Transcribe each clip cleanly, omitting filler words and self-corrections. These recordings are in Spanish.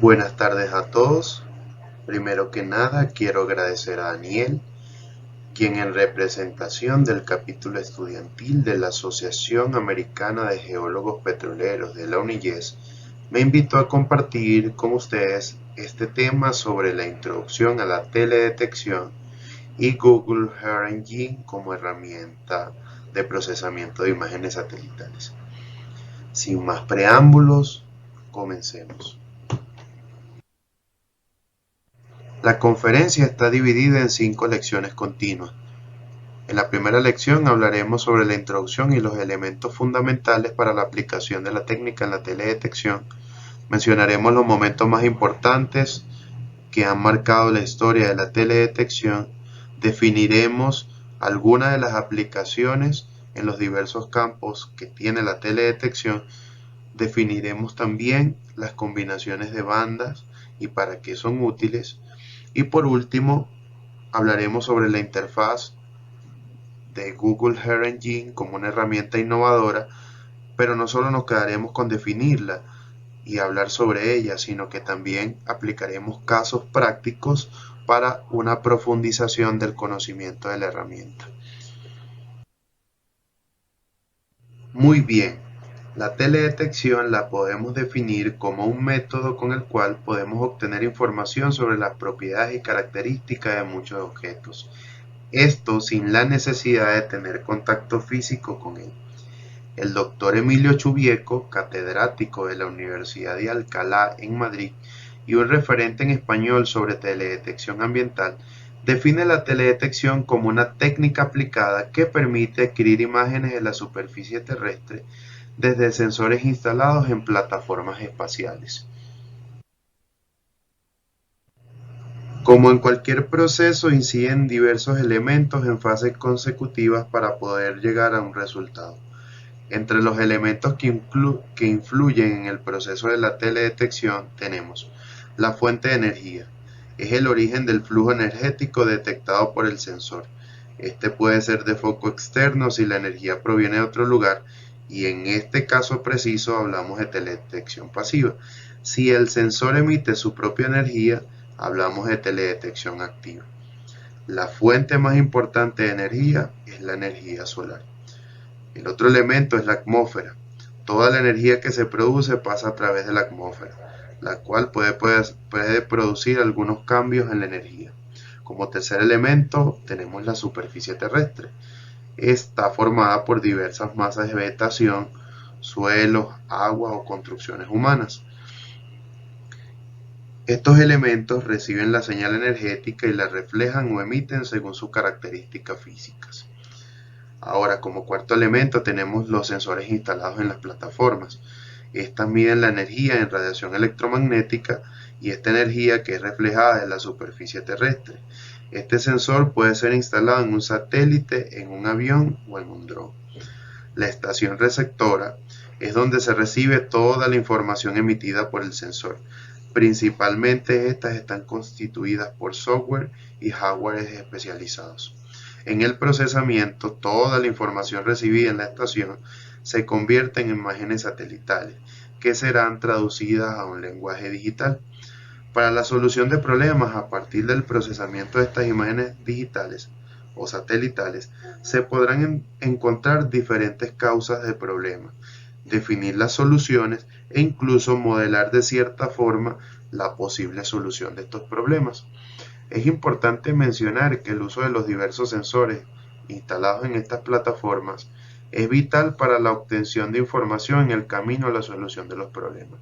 Buenas tardes a todos. Primero que nada, quiero agradecer a Daniel, quien en representación del capítulo estudiantil de la Asociación Americana de Geólogos Petroleros de la UNIYES, me invitó a compartir con ustedes este tema sobre la introducción a la teledetección y Google Earth Engine como herramienta de procesamiento de imágenes satelitales. Sin más preámbulos, comencemos. La conferencia está dividida en 5 lecciones continuas. En la primera lección hablaremos sobre la introducción y los elementos fundamentales para la aplicación de la técnica en la teledetección. Mencionaremos los momentos más importantes que han marcado la historia de la teledetección. Definiremos algunas de las aplicaciones en los diversos campos que tiene la teledetección. Definiremos también las combinaciones de bandas y para qué son útiles. Y por último, hablaremos sobre la interfaz de Google Earth Engine como una herramienta innovadora, pero no solo nos quedaremos con definirla y hablar sobre ella, sino que también aplicaremos casos prácticos para una profundización del conocimiento de la herramienta. Muy bien, la teledetección la podemos definir como un método con el cual podemos obtener información sobre las propiedades y características de muchos objetos. Esto sin la necesidad de tener contacto físico con él. El doctor Emilio Chubieco, catedrático de la Universidad de Alcalá en Madrid y un referente en español sobre teledetección ambiental, define la teledetección como una técnica aplicada que permite adquirir imágenes de la superficie terrestre desde sensores instalados en plataformas espaciales. Como en cualquier proceso, inciden diversos elementos en fases consecutivas para poder llegar a un resultado. Entre los elementos que influyen en el proceso de la teledetección tenemos la fuente de energía. Es el origen del flujo energético detectado por el sensor. Este puede ser de foco externo si la energía proviene de otro lugar, y en este caso preciso hablamos de teledetección pasiva. Si el sensor emite su propia energía, hablamos de teledetección activa. La fuente más importante de energía es la energía solar. El otro elemento es la atmósfera. Toda la energía que se produce pasa a través de la atmósfera, la cual puede producir algunos cambios en la energía. Como tercer elemento tenemos la superficie terrestre. Está formada por diversas masas de vegetación, suelos, agua o construcciones humanas. Estos elementos reciben la señal energética y la reflejan o emiten según sus características físicas. Ahora, como cuarto elemento tenemos los sensores instalados en las plataformas. Estas miden la energía en radiación electromagnética y esta energía que es reflejada en la superficie terrestre. Este sensor puede ser instalado en un satélite, en un avión o en un dron. La estación receptora es donde se recibe toda la información emitida por el sensor. Principalmente estas están constituidas por software y hardware especializados. En el procesamiento, toda la información recibida en la estación se convierte en imágenes satelitales, que serán traducidas a un lenguaje digital. Para la solución de problemas a partir del procesamiento de estas imágenes digitales o satelitales, se podrán encontrar diferentes causas de problemas, definir las soluciones e incluso modelar de cierta forma la posible solución de estos problemas. Es importante mencionar que el uso de los diversos sensores instalados en estas plataformas es vital para la obtención de información en el camino a la solución de los problemas.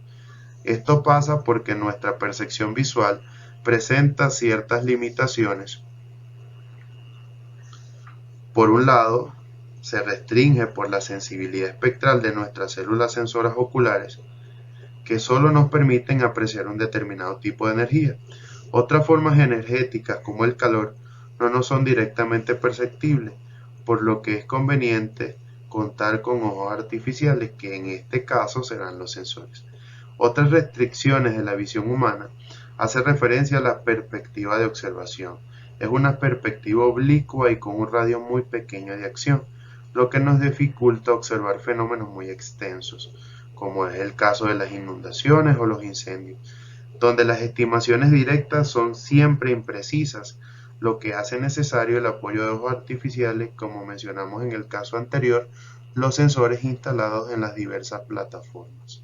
Esto pasa porque nuestra percepción visual presenta ciertas limitaciones. Por un lado, se restringe por la sensibilidad espectral de nuestras células sensoras oculares, que solo nos permiten apreciar un determinado tipo de energía. Otras formas energéticas, como el calor, no nos son directamente perceptibles, por lo que es conveniente contar con ojos artificiales, que en este caso serán los sensores. Otras restricciones de la visión humana hacen referencia a la perspectiva de observación. Es una perspectiva oblicua y con un radio muy pequeño de acción, lo que nos dificulta observar fenómenos muy extensos, como es el caso de las inundaciones o los incendios. donde las estimaciones directas son siempre imprecisas, lo que hace necesario el apoyo de ojos artificiales, como mencionamos en el caso anterior, los sensores instalados en las diversas plataformas.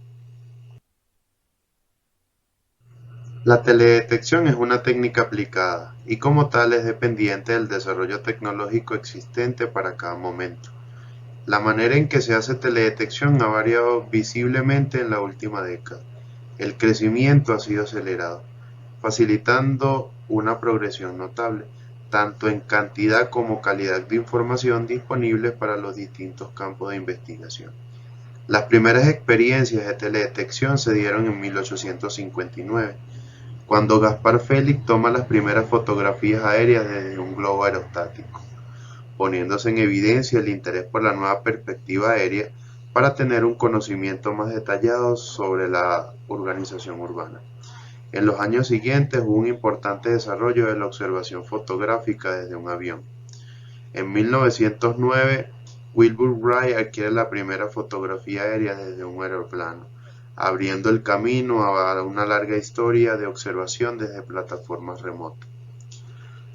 La teledetección es una técnica aplicada y como tal es dependiente del desarrollo tecnológico existente para cada momento. La manera en que se hace teledetección ha variado visiblemente en la última década. El crecimiento ha sido acelerado, facilitando una progresión notable, tanto en cantidad como calidad de información disponible para los distintos campos de investigación. Las primeras experiencias de teledetección se dieron en 1859, cuando Gaspar Félix toma las primeras fotografías aéreas desde un globo aerostático, poniéndose en evidencia el interés por la nueva perspectiva aérea para tener un conocimiento más detallado sobre la organización urbana. En los años siguientes hubo un importante desarrollo de la observación fotográfica desde un avión. En 1909, Wilbur Wright adquiere la primera fotografía aérea desde un aeroplano, abriendo el camino a una larga historia de observación desde plataformas remotas.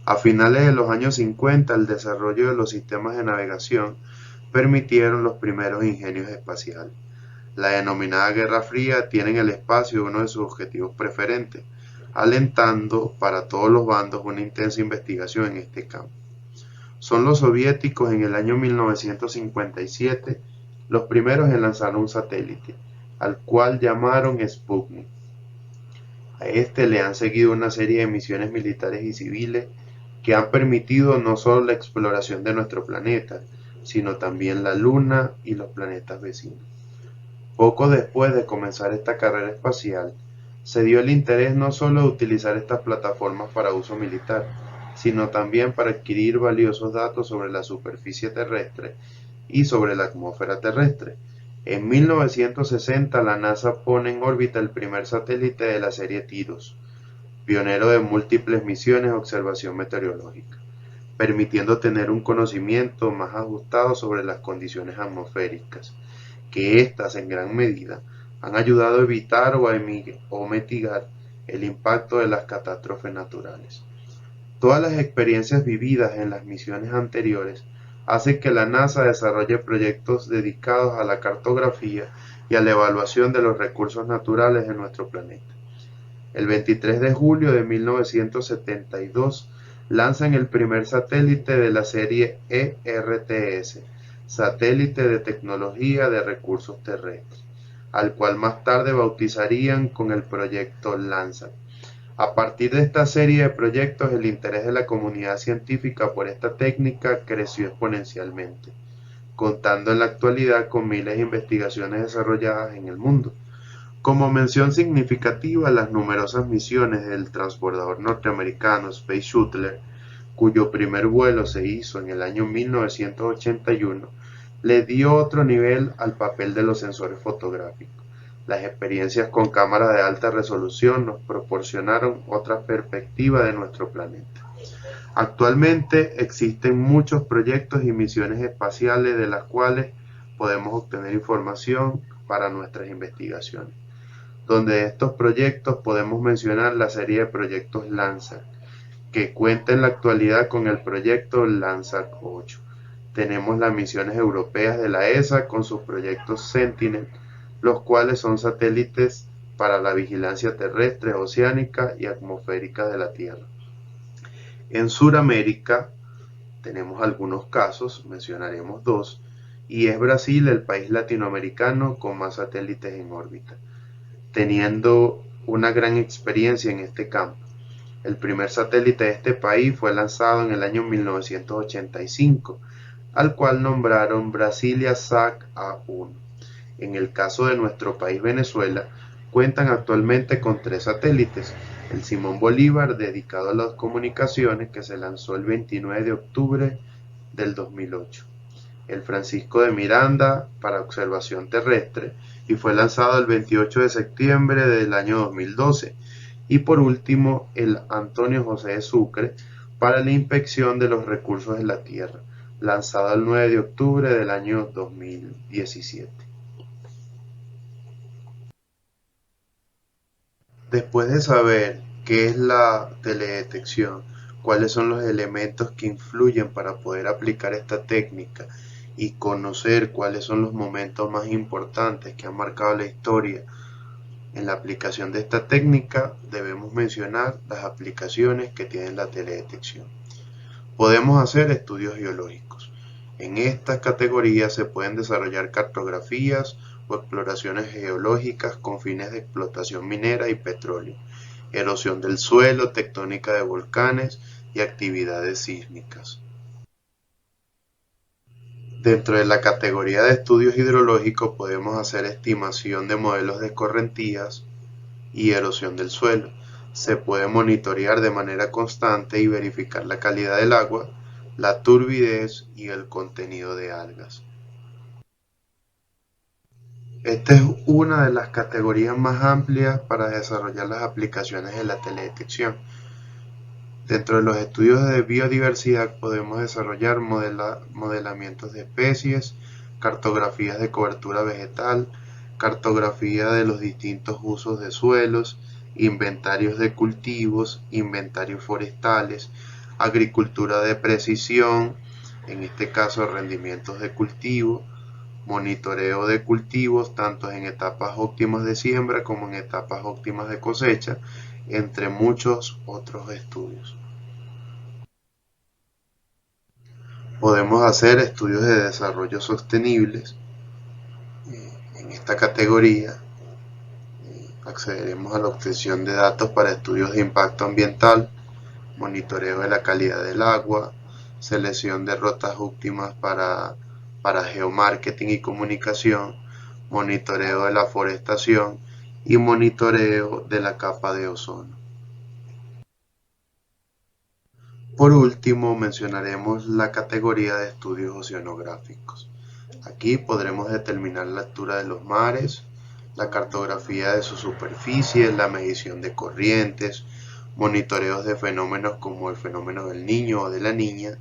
A finales de los años 50, el desarrollo de los sistemas de navegación permitieron los primeros ingenios espaciales. La denominada Guerra Fría tiene en el espacio uno de sus objetivos preferentes, alentando para todos los bandos una intensa investigación en este campo. Son los soviéticos en el año 1957 los primeros en lanzar un satélite, al cual llamaron Sputnik. A este le han seguido una serie de misiones militares y civiles que han permitido no solo la exploración de nuestro planeta, sino también la Luna y los planetas vecinos. Poco después de comenzar esta carrera espacial, se dio el interés no solo de utilizar estas plataformas para uso militar, sino también para adquirir valiosos datos sobre la superficie terrestre y sobre la atmósfera terrestre. En 1960 la NASA pone en órbita el primer satélite de la serie TIROS, pionero de múltiples misiones de observación meteorológica, permitiendo tener un conocimiento más ajustado sobre las condiciones atmosféricas, que éstas en gran medida han ayudado a evitar o mitigar el impacto de las catástrofes naturales. Todas las experiencias vividas en las misiones anteriores hacen que la NASA desarrolle proyectos dedicados a la cartografía y a la evaluación de los recursos naturales de nuestro planeta. El 23 de julio de 1972 lanzan el primer satélite de la serie ERTS, Satélite de Tecnología de Recursos Terrestres, al cual más tarde bautizarían con el proyecto Landsat. A partir de esta serie de proyectos, el interés de la comunidad científica por esta técnica creció exponencialmente, contando en la actualidad con miles de investigaciones desarrolladas en el mundo. Como mención significativa, las numerosas misiones del transbordador norteamericano Space Shuttle, cuyo primer vuelo se hizo en el año 1981, le dio otro nivel al papel de los sensores fotográficos. Las experiencias con cámaras de alta resolución nos proporcionaron otra perspectiva de nuestro planeta. Actualmente existen muchos proyectos y misiones espaciales de las cuales podemos obtener información para nuestras investigaciones. Donde de estos proyectos podemos mencionar la serie de proyectos Landsat, que cuenta en la actualidad con el proyecto Landsat 8. Tenemos las misiones europeas de la ESA con sus proyectos Sentinel, los cuales son satélites para la vigilancia terrestre, oceánica y atmosférica de la Tierra. En Sudamérica tenemos algunos casos, mencionaremos dos, y es Brasil el país latinoamericano con más satélites en órbita, teniendo una gran experiencia en este campo. El primer satélite de este país fue lanzado en el año 1985, al cual nombraron Brasilia-SAC A1. En el caso de nuestro país Venezuela, cuentan actualmente con 3 satélites: el Simón Bolívar, dedicado a las comunicaciones, que se lanzó el 29 de octubre del 2008, el Francisco de Miranda para observación terrestre y fue lanzado el 28 de septiembre del año 2012, y por último el Antonio José de Sucre para la inspección de los recursos de la Tierra, lanzado el 9 de octubre del año 2017. Después de saber qué es la teledetección, cuáles son los elementos que influyen para poder aplicar esta técnica y conocer cuáles son los momentos más importantes que han marcado la historia en la aplicación de esta técnica, debemos mencionar las aplicaciones que tiene la teledetección. Podemos hacer estudios geológicos. En estas categorías se pueden desarrollar cartografías o exploraciones geológicas con fines de explotación minera y petróleo, erosión del suelo, tectónica de volcanes y actividades sísmicas. Dentro de la categoría de estudios hidrológicos podemos hacer estimación de modelos de escorrentías y erosión del suelo. Se puede monitorear de manera constante y verificar la calidad del agua, la turbidez y el contenido de algas. Esta es una de las categorías más amplias para desarrollar las aplicaciones de la teledetección. Dentro de los estudios de biodiversidad podemos desarrollar modelamientos de especies, cartografías de cobertura vegetal, cartografía de los distintos usos de suelos, inventarios de cultivos, inventarios forestales, agricultura de precisión, en este caso rendimientos de cultivo, monitoreo de cultivos tanto en etapas óptimas de siembra como en etapas óptimas de cosecha, entre muchos otros estudios. Podemos hacer estudios de desarrollo sostenibles. En esta categoría accederemos a la obtención de datos para estudios de impacto ambiental, monitoreo de la calidad del agua, selección de rutas óptimas para geomarketing y comunicación, monitoreo de la forestación y monitoreo de la capa de ozono. Por último, mencionaremos la categoría de estudios oceanográficos. Aquí podremos determinar la altura de los mares, la cartografía de su superficie, la medición de corrientes, monitoreos de fenómenos como el fenómeno del niño o de la niña,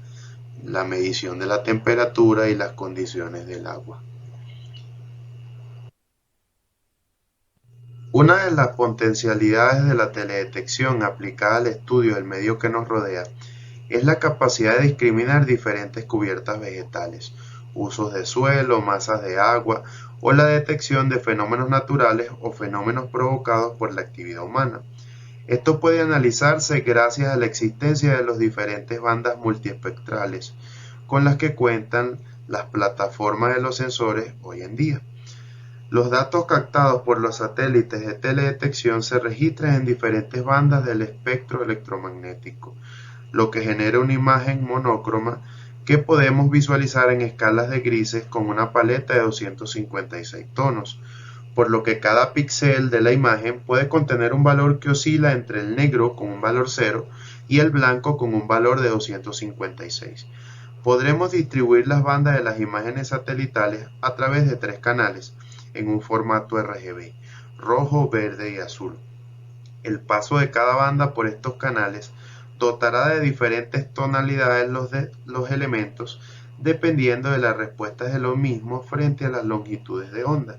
la medición de la temperatura y las condiciones del agua. Una de las potencialidades de la teledetección aplicada al estudio del medio que nos rodea es la capacidad de discriminar diferentes cubiertas vegetales, usos de suelo, masas de agua o la detección de fenómenos naturales o fenómenos provocados por la actividad humana. Esto puede analizarse gracias a la existencia de las diferentes bandas multiespectrales con las que cuentan las plataformas de los sensores hoy en día. Los datos captados por los satélites de teledetección se registran en diferentes bandas del espectro electromagnético, lo que genera una imagen monócroma que podemos visualizar en escalas de grises con una paleta de 256 tonos, por lo que cada píxel de la imagen puede contener un valor que oscila entre el negro con un valor 0 y el blanco con un valor de 256. Podremos distribuir las bandas de las imágenes satelitales a través de 3 canales en un formato RGB, rojo, verde y azul. El paso de cada banda por estos canales dotará de diferentes tonalidades los elementos dependiendo de las respuestas de los mismos frente a las longitudes de onda.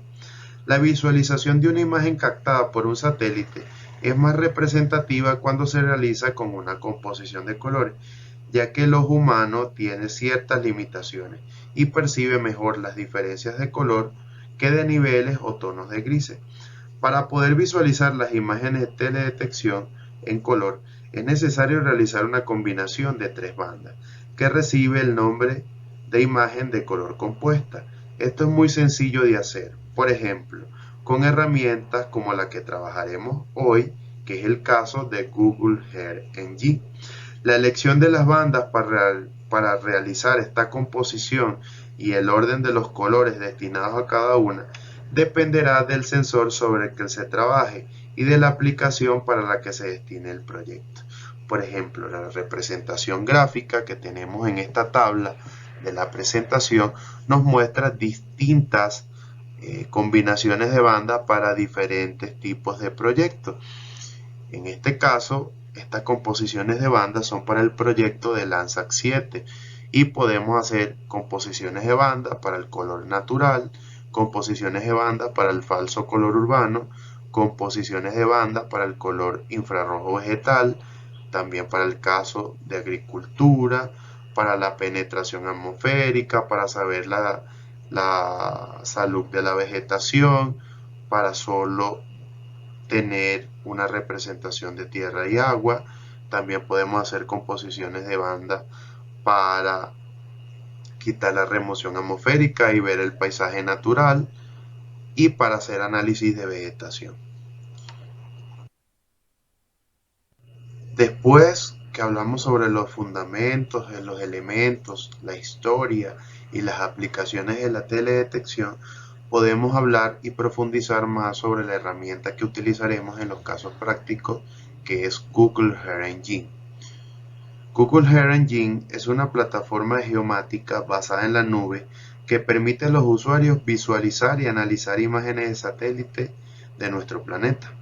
La visualización de una imagen captada por un satélite es más representativa cuando se realiza con una composición de colores, ya que el ojo humano tiene ciertas limitaciones y percibe mejor las diferencias de color que de niveles o tonos de grises. Para poder visualizar las imágenes de teledetección en color, es necesario realizar una combinación de 3 bandas, que recibe el nombre de imagen de color compuesta. Esto es muy sencillo de hacer, por ejemplo, con herramientas como la que trabajaremos hoy, que es el caso de Google Earth Engine. La elección de las bandas para realizar esta composición y el orden de los colores destinados a cada una dependerá del sensor sobre el que se trabaje y de la aplicación para la que se destine el proyecto. Por ejemplo, la representación gráfica que tenemos en esta tabla de la presentación nos muestra distintas combinaciones de bandas para diferentes tipos de proyectos. En este caso, estas composiciones de bandas son para el proyecto de Landsat 7 y podemos hacer composiciones de banda para el color natural, composiciones de banda para el falso color urbano, composiciones de banda para el color infrarrojo vegetal, también para el caso de agricultura, para la penetración atmosférica, para saber la salud de la vegetación, para solo tener una representación de tierra y agua. También podemos hacer composiciones de banda para quitar la remoción atmosférica y ver el paisaje natural, y para hacer análisis de vegetación. Después que hablamos sobre los fundamentos de los elementos, la historia y las aplicaciones de la teledetección, podemos hablar y profundizar más sobre la herramienta que utilizaremos en los casos prácticos, que es Google Earth Engine. Google Earth Engine es una plataforma geomática basada en la nube que permite a los usuarios visualizar y analizar imágenes de satélite de nuestro planeta.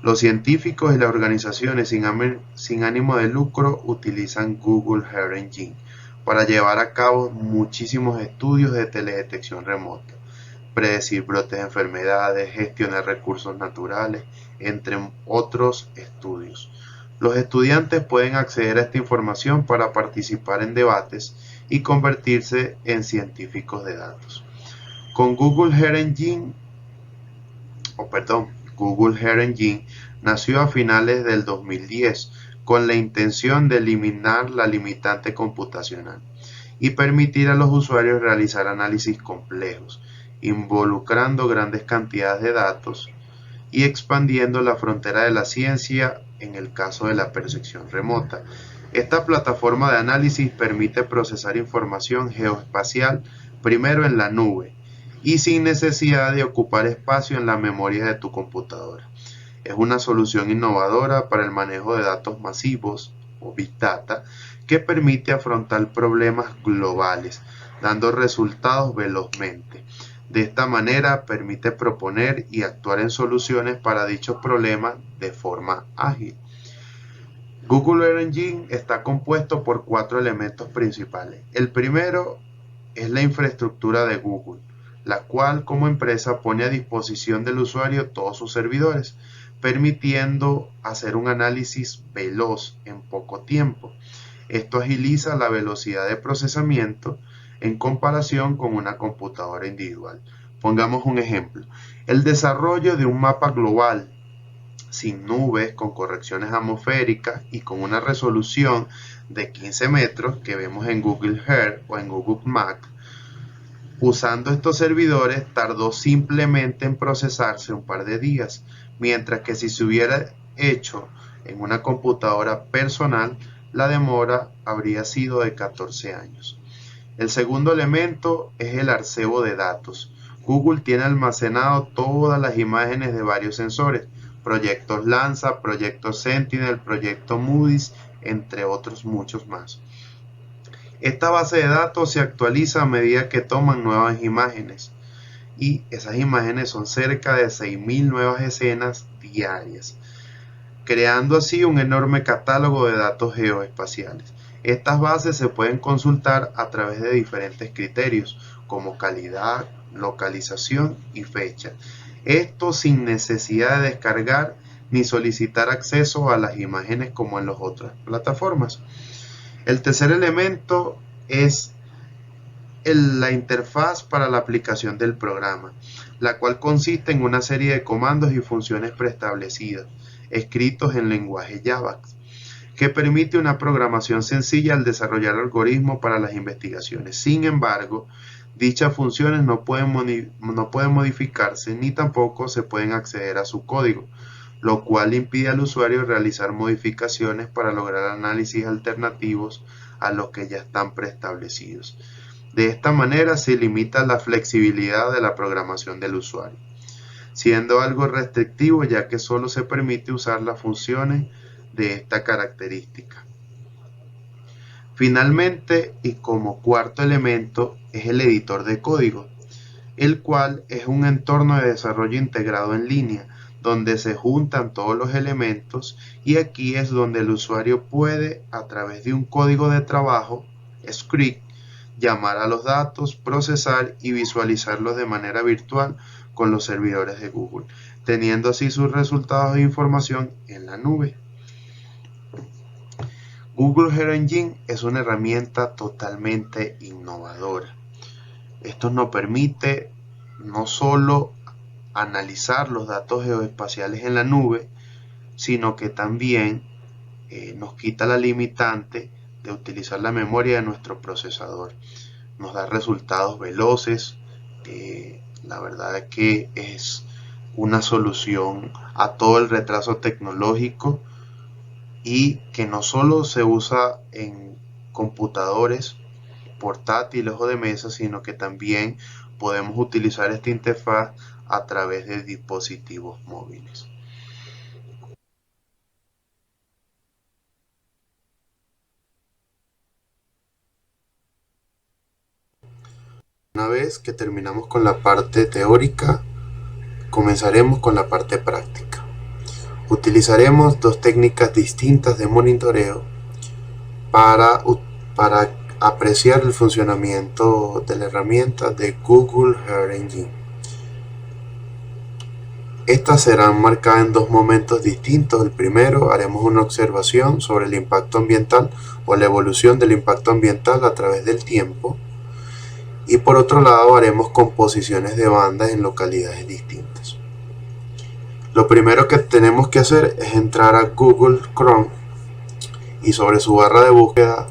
Los científicos y las organizaciones sin ánimo de lucro utilizan Google Earth Engine para llevar a cabo muchísimos estudios de teledetección remota, predecir brotes de enfermedades, gestionar recursos naturales, entre otros estudios. Los estudiantes pueden acceder a esta información para participar en debates y convertirse en científicos de datos. Con Google Earth Engine nació a finales del 2010 con la intención de eliminar la limitante computacional y permitir a los usuarios realizar análisis complejos, involucrando grandes cantidades de datos y expandiendo la frontera de la ciencia en el caso de la percepción remota. Esta plataforma de análisis permite procesar información geoespacial primero en la nube y sin necesidad de ocupar espacio en la memoria de tu computadora. Es una solución innovadora para el manejo de datos masivos o Big Data que permite afrontar problemas globales, dando resultados velozmente. De esta manera permite proponer y actuar en soluciones para dichos problemas de forma ágil. Google Earth Engine está compuesto por 4 elementos principales. El primero es la infraestructura de Google, la cual como empresa pone a disposición del usuario todos sus servidores, permitiendo hacer un análisis veloz en poco tiempo. Esto agiliza la velocidad de procesamiento en comparación con una computadora individual. Pongamos un ejemplo. El desarrollo de un mapa global sin nubes, con correcciones atmosféricas y con una resolución de 15 metros que vemos en Google Earth o en Google Maps, usando estos servidores tardó simplemente en procesarse un par de días, mientras que si se hubiera hecho en una computadora personal, la demora habría sido de 14 años. El segundo elemento es el archivo de datos. Google tiene almacenado todas las imágenes de varios sensores, proyectos Landsat, proyecto Sentinel, proyecto Moody's, entre otros muchos más. Esta base de datos se actualiza a medida que toman nuevas imágenes, y esas imágenes son cerca de 6.000 nuevas escenas diarias, creando así un enorme catálogo de datos geoespaciales. Estas bases se pueden consultar a través de diferentes criterios, como calidad, localización y fecha. Esto sin necesidad de descargar ni solicitar acceso a las imágenes como en las otras plataformas. El tercer elemento es la interfaz para la aplicación del programa, la cual consiste en una serie de comandos y funciones preestablecidas, escritos en lenguaje Java, que permite una programación sencilla al desarrollar algoritmos para las investigaciones. Sin embargo, dichas funciones no pueden modificarse ni tampoco se pueden acceder a su código, lo cual impide al usuario realizar modificaciones para lograr análisis alternativos a los que ya están preestablecidos. De esta manera se limita la flexibilidad de la programación del usuario, siendo algo restrictivo ya que solo se permite usar las funciones de esta característica. Finalmente, y como cuarto elemento, es el editor de código, el cual es un entorno de desarrollo integrado en línea, donde se juntan todos los elementos, y aquí es donde el usuario puede, a través de un código de trabajo, script, llamar a los datos, procesar y visualizarlos de manera virtual con los servidores de Google, teniendo así sus resultados e información en la nube. Google Earth Engine es una herramienta totalmente innovadora. Esto nos permite no solo analizar los datos geoespaciales en la nube, sino que también nos quita la limitante de utilizar la memoria de nuestro procesador. Nos da resultados veloces. La verdad es que es una solución a todo el retraso tecnológico y que no solo se usa en computadores portátiles o de mesa, sino que también podemos utilizar esta interfaz a través de dispositivos móviles. Una vez que terminamos con la parte teórica, comenzaremos con la parte práctica. Utilizaremos dos técnicas distintas de monitoreo para apreciar el funcionamiento de la herramienta de Google Earth Engine. Estas serán marcadas en dos momentos distintos. El primero, haremos una observación sobre el impacto ambiental o la evolución del impacto ambiental a través del tiempo. Y por otro lado, haremos composiciones de bandas en localidades distintas. Lo primero que tenemos que hacer es entrar a Google Chrome y sobre su barra de búsqueda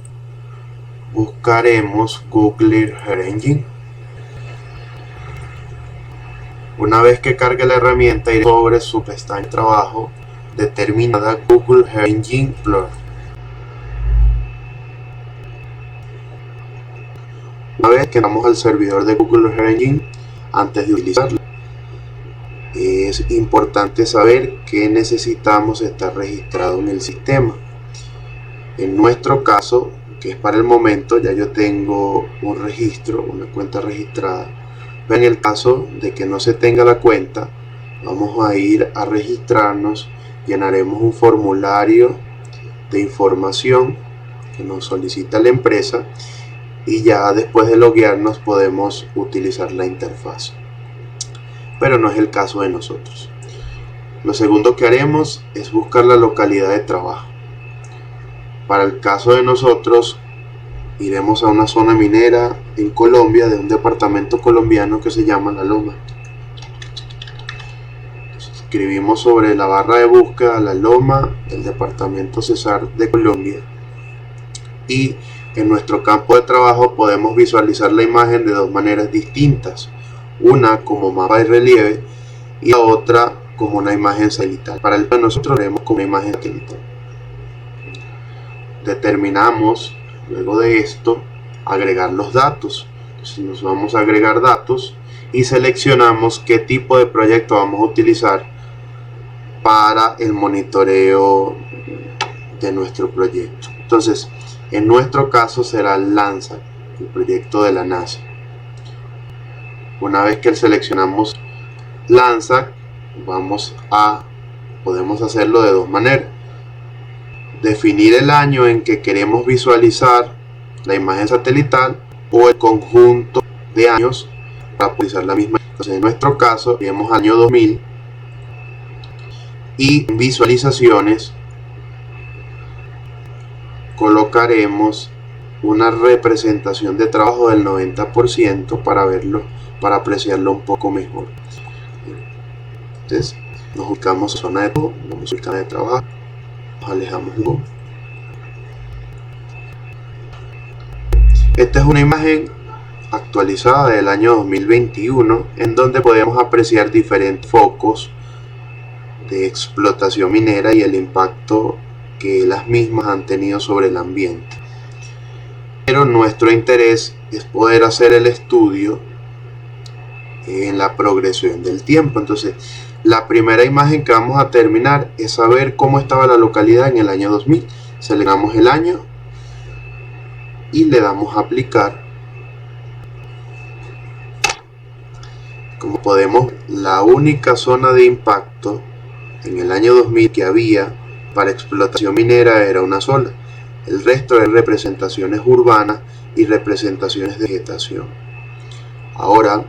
buscaremos Google Earth Engine. Una vez que cargue la herramienta, iré sobre su pestaña de trabajo determinada Google Earth Engine Plus. Una vez que entramos al servidor de Google Earth Engine, antes de utilizarlo, es importante saber que necesitamos estar registrado en el sistema. En nuestro caso, que es para el momento, ya yo tengo un registro, una cuenta registrada. En el caso de que no se tenga la cuenta, vamos a ir a registrarnos, llenaremos un formulario de información que nos solicita la empresa y ya después de loguearnos podemos utilizar la interfaz. Pero no es el caso de nosotros. Lo segundo que haremos es buscar la localidad de trabajo. Para el caso de nosotros, iremos a una zona minera en Colombia, de un departamento colombiano que se llama La Loma. Escribimos sobre la barra de búsqueda La Loma, del departamento Cesar de Colombia, y en nuestro campo de trabajo podemos visualizar la imagen de dos maneras distintas, una como mapa de relieve y la otra como una imagen satelital. Para el que nosotros vemos como una imagen satelital. Determinamos luego de esto agregar los datos. Entonces nos vamos a agregar datos y seleccionamos qué tipo de proyecto vamos a utilizar para el monitoreo de nuestro proyecto. Entonces, en nuestro caso será Landsat, el proyecto de la NASA. Una vez que seleccionamos Landsat, podemos hacerlo de dos maneras. Definir el año en que queremos visualizar la imagen satelital o el conjunto de años para utilizar la misma. Entonces, en nuestro caso, iremos al año 2000 y en visualizaciones colocaremos una representación de trabajo del 90% para verlo, para apreciarlo un poco mejor. Entonces, nos ubicamos en zona de trabajo, vamos a zona de trabajo, nos alejamos un poco. Esta es una imagen actualizada del año 2021 en donde podemos apreciar diferentes focos de explotación minera y el impacto que las mismas han tenido sobre el ambiente. Pero nuestro interés es poder hacer el estudio en la progresión del tiempo. Entonces, la primera imagen que vamos a terminar es saber cómo estaba la localidad en el año 2000. Seleccionamos el año y le damos a aplicar. Como podemos, la única zona de impacto en el año 2000 que había para explotación minera era una sola. El resto es representaciones urbanas y representaciones de vegetación. Ahora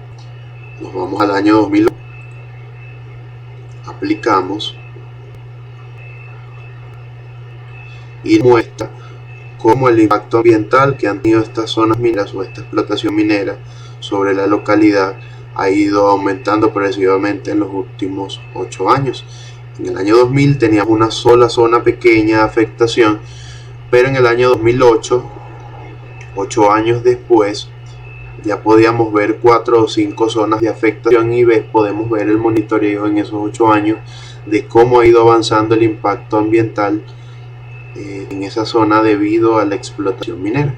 nos vamos al año 2000. aplicamos y muestra cómo el impacto ambiental que han tenido estas zonas mineras o esta explotación minera sobre la localidad ha ido aumentando progresivamente en los últimos 8 años. En el año 2000 teníamos una sola zona pequeña de afectación, pero en el año 2008, 8 años después, ya podíamos ver 4 o 5 zonas de afectación y podemos ver el monitoreo en esos 8 años de cómo ha ido avanzando el impacto ambiental en esa zona debido a la explotación minera.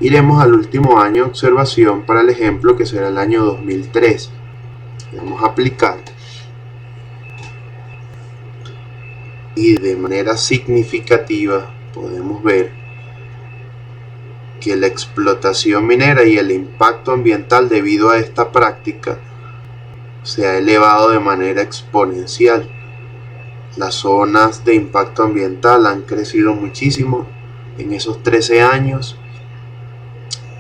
Iremos al último año de observación para el ejemplo, que será el año 2003. Vamos a aplicar y de manera significativa podemos ver que la explotación minera y el impacto ambiental debido a esta práctica se ha elevado de manera exponencial. Las zonas de impacto ambiental han crecido muchísimo en esos 13 años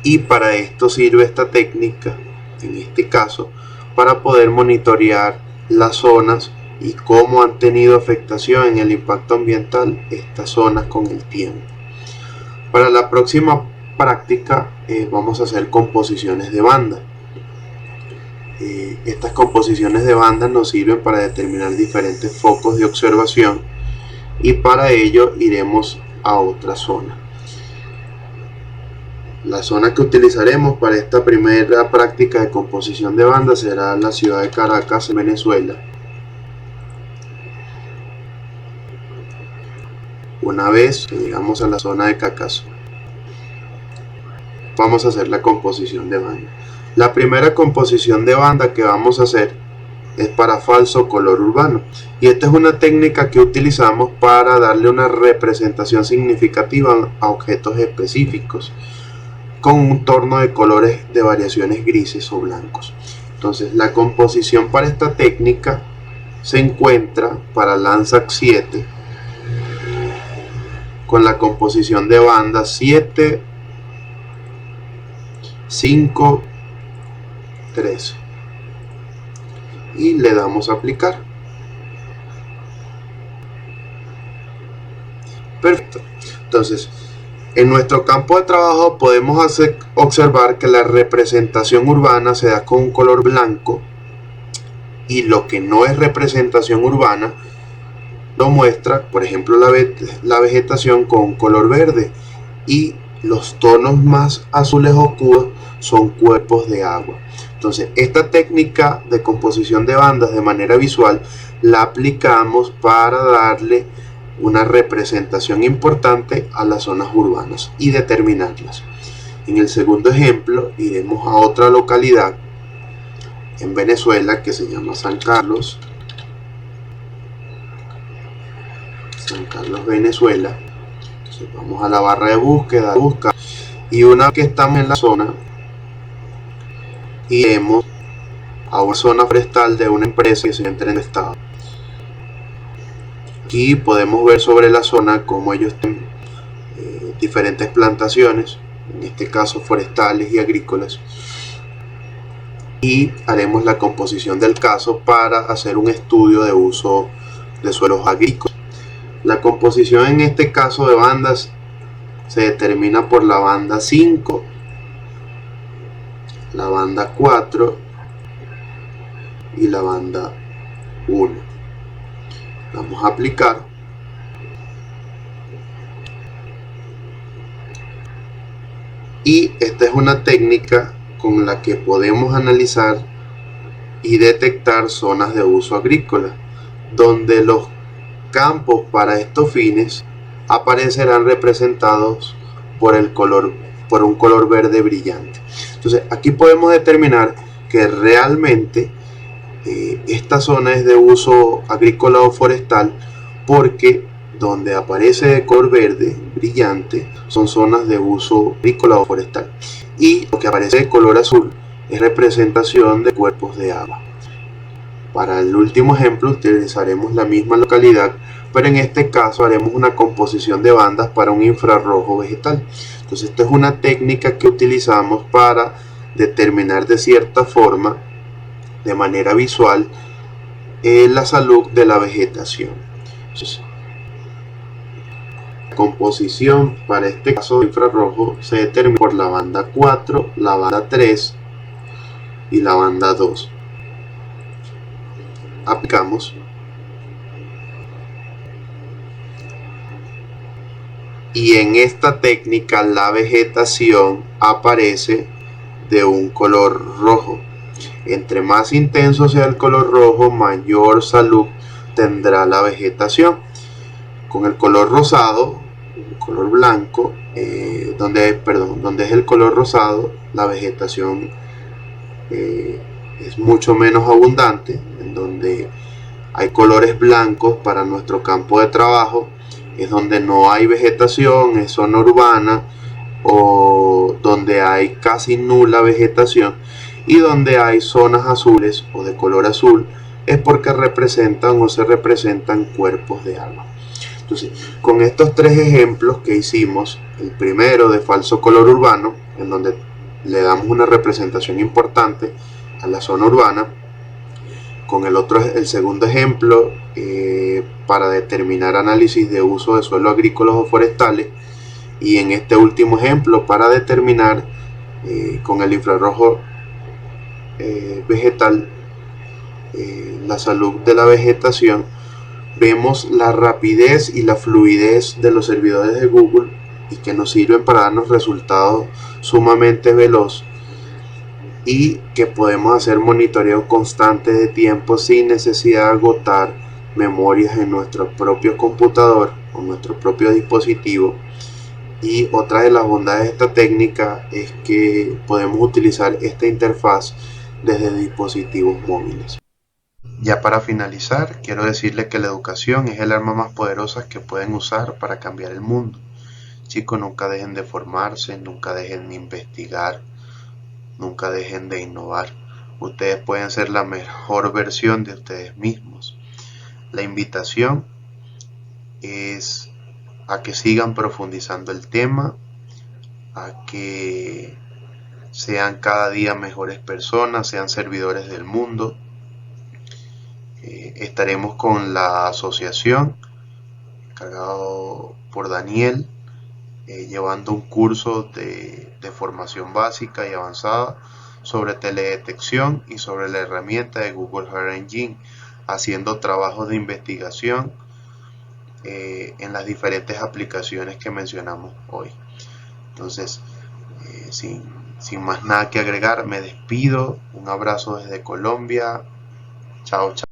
y para esto sirve esta técnica, en este caso, para poder monitorear las zonas y cómo han tenido afectación en el impacto ambiental estas zonas con el tiempo. Para la próxima práctica vamos a hacer composiciones de banda. Estas composiciones de bandas nos sirven para determinar diferentes focos de observación y para ello iremos a otra zona. La zona que utilizaremos para esta primera práctica de composición de bandas será la ciudad de Caracas, en Venezuela. Una vez que llegamos a la zona de Caracas, vamos a hacer la composición de banda. La primera composición de banda que vamos a hacer es para falso color urbano, y esta es una técnica que utilizamos para darle una representación significativa a objetos específicos con un tono de colores de variaciones grises o blancos. Entonces la composición para esta técnica se encuentra para Landsat 7 con la composición de banda 7, 5, 3 y le damos a aplicar. Perfecto. Entonces en nuestro campo de trabajo podemos observar que la representación urbana se da con un color blanco y lo que no es representación urbana lo muestra, por ejemplo, la vegetación con un color verde, y los tonos más azules oscuros son cuerpos de agua. Entonces esta técnica de composición de bandas de manera visual la aplicamos para darle una representación importante a las zonas urbanas y determinarlas. En el segundo ejemplo iremos a otra localidad en Venezuela que se llama San Carlos, Venezuela. Entonces vamos a la barra de búsqueda, y una vez que estamos en la zona iremos a una zona forestal de una empresa que se encuentra en el estado. Aquí podemos ver sobre la zona cómo ellos tienen diferentes plantaciones, en este caso forestales y agrícolas, y haremos la composición del caso para hacer un estudio de uso de suelos agrícolas. La composición en este caso de bandas se determina por la banda 5, la banda 4 y la banda 1. Vamos a aplicar y esta es una técnica con la que podemos analizar y detectar zonas de uso agrícola donde los campos para estos fines aparecerán representados por un color verde brillante. Entonces aquí podemos determinar que realmente esta zona es de uso agrícola o forestal, porque donde aparece de color verde brillante son zonas de uso agrícola o forestal, y lo que aparece de color azul es representación de cuerpos de agua. Para el último ejemplo utilizaremos la misma localidad, pero en este caso haremos una composición de bandas para un infrarrojo vegetal. Entonces esta es una técnica que utilizamos para determinar de cierta forma, de manera visual, la salud de la vegetación. Entonces, la composición para este caso de infrarrojo se determina por la banda 4, la banda 3 y la banda 2. Aplicamos y en esta técnica la vegetación aparece de un color rojo. Entre más intenso sea el color rojo, mayor salud tendrá la vegetación. Con el color rosado, el color blanco, donde es el color rosado, la vegetación es mucho menos abundante. En donde hay colores blancos para nuestro campo de trabajo, es donde no hay vegetación, es zona urbana, o donde hay casi nula vegetación, y donde hay zonas azules o de color azul es porque representan o se representan cuerpos de agua. Entonces, con estos tres ejemplos que hicimos, el primero de falso color urbano, en donde le damos una representación importante a la zona urbana, con el segundo ejemplo para determinar análisis de uso de suelos agrícolas o forestales, y en este último ejemplo para determinar con el infrarrojo vegetal la salud de la vegetación, vemos la rapidez y la fluidez de los servidores de Google y que nos sirven para darnos resultados sumamente veloz, y que podemos hacer monitoreo constante de tiempo sin necesidad de agotar memorias en nuestro propio computador o nuestro propio dispositivo. Y otra de las bondades de esta técnica es que podemos utilizar esta interfaz desde dispositivos móviles. Ya para finalizar, quiero decirles que la educación es el arma más poderosa que pueden usar para cambiar el mundo. Chicos, nunca dejen de formarse, nunca dejen de investigar, nunca dejen de innovar. Ustedes pueden ser la mejor versión de ustedes mismos. La invitación es a que sigan profundizando el tema, a que sean cada día mejores personas, sean servidores del mundo. Estaremos con la asociación, cargado por Daniel, llevando un curso de formación básica y avanzada sobre teledetección y sobre la herramienta de Google Earth Engine, haciendo trabajos de investigación en las diferentes aplicaciones que mencionamos hoy. Entonces, sin más nada que agregar, me despido. Un abrazo desde Colombia. Chao, chao.